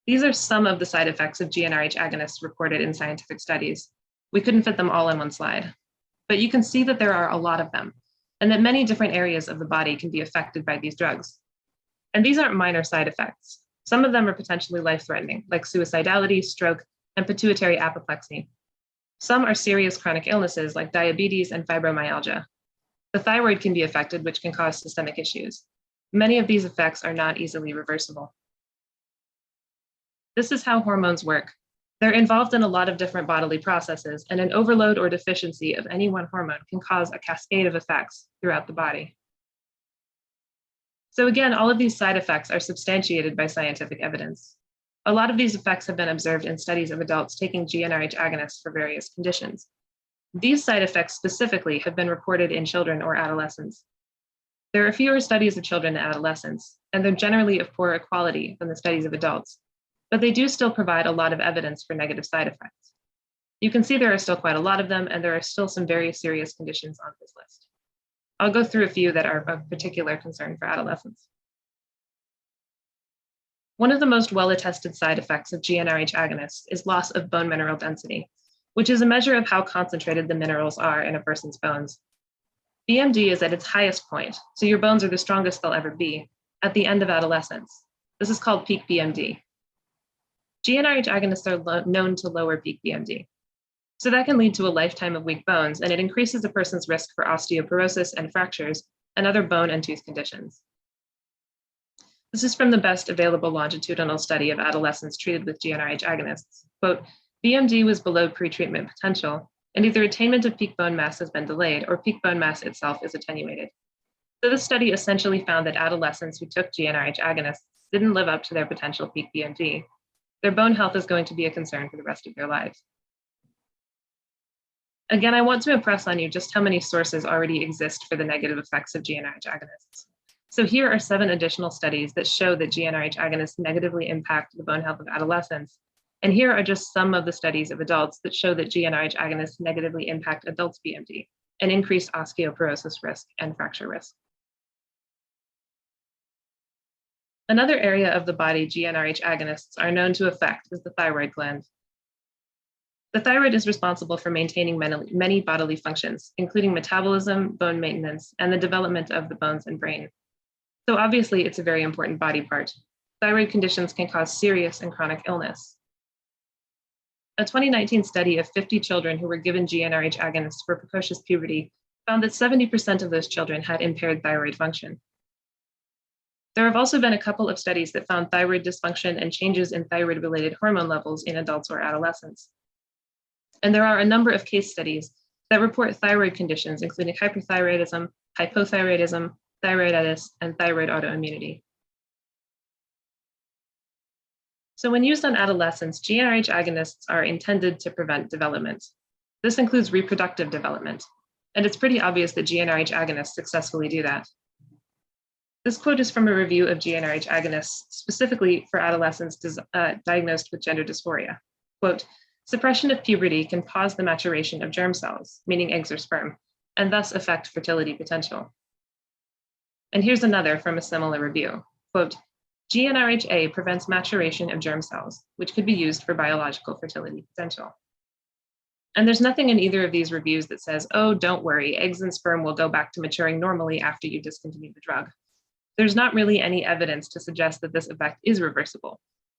These are some of the side effects of GnRH agonists reported in scientific studies. We couldn't fit them all in one slide, but you can see that there are a lot of them, and that many different areas of the body can be affected by these drugs. And these aren't minor side effects. Some of them are potentially life-threatening, like suicidality, stroke, and pituitary apoplexy. Some are serious chronic illnesses like diabetes and fibromyalgia. The thyroid can be affected, which can cause systemic issues. Many of these effects are not easily reversible. This is how hormones work. They're involved in a lot of different bodily processes, and an overload or deficiency of any one hormone can cause a cascade of effects throughout the body. So again, all of these side effects are substantiated by scientific evidence. A lot of these effects have been observed in studies of adults taking GnRH agonists for various conditions. These side effects specifically have been reported in children or adolescents. There are fewer studies of children and adolescents, and they're generally of poorer quality than the studies of adults, but they do still provide a lot of evidence for negative side effects. You can see there are still quite a lot of them, and there are still some very serious conditions on this list. I'll go through a few that are of particular concern for adolescents. One of the most well-attested side effects of GnRH agonists is loss of bone mineral density, which is a measure of how concentrated the minerals are in a person's bones. BMD is at its highest point, so your bones are the strongest they'll ever be, at the end of adolescence. This is called peak BMD. GnRH agonists are known to lower peak BMD. So that can lead to a lifetime of weak bones, and it increases a person's risk for osteoporosis and fractures and other bone and tooth conditions. This is from the best available longitudinal study of adolescents treated with GnRH agonists. Quote, BMD was below pretreatment potential, and either attainment of peak bone mass has been delayed or peak bone mass itself is attenuated. So this study essentially found that adolescents who took GnRH agonists didn't live up to their potential peak BMD. Their bone health is going to be a concern for the rest of their lives. Again, I want to impress on you just how many sources already exist for the negative effects of GnRH agonists. So here are 7 additional studies that show that GnRH agonists negatively impact the bone health of adolescents. And here are just some of the studies of adults that show that GnRH agonists negatively impact adults' BMD and increase osteoporosis risk and fracture risk. Another area of the body GnRH agonists are known to affect is the thyroid gland. The thyroid is responsible for maintaining many bodily functions, including metabolism, bone maintenance, and the development of the bones and brain. So obviously, it's a very important body part. Thyroid conditions can cause serious and chronic illness. A 2019 study of 50 children who were given GnRH agonists for precocious puberty found that 70% of those children had impaired thyroid function. There have also been a couple of studies that found thyroid dysfunction and changes in thyroid-related hormone levels in adults or adolescents. And there are a number of case studies that report thyroid conditions, including hyperthyroidism, hypothyroidism, thyroiditis, and thyroid autoimmunity. So when used on adolescents, GnRH agonists are intended to prevent development. This includes reproductive development, and it's pretty obvious that GnRH agonists successfully do that. This quote is from a review of GnRH agonists specifically for adolescents diagnosed with gender dysphoria. Quote, suppression of puberty can pause the maturation of germ cells, meaning eggs or sperm, and thus affect fertility potential. And here's another from a similar review. Quote, GnRHA prevents maturation of germ cells, which could be used for biological fertility potential. And there's nothing in either of these reviews that says, oh, don't worry, eggs and sperm will go back to maturing normally after you discontinue the drug. There's not really any evidence to suggest that this effect is reversible.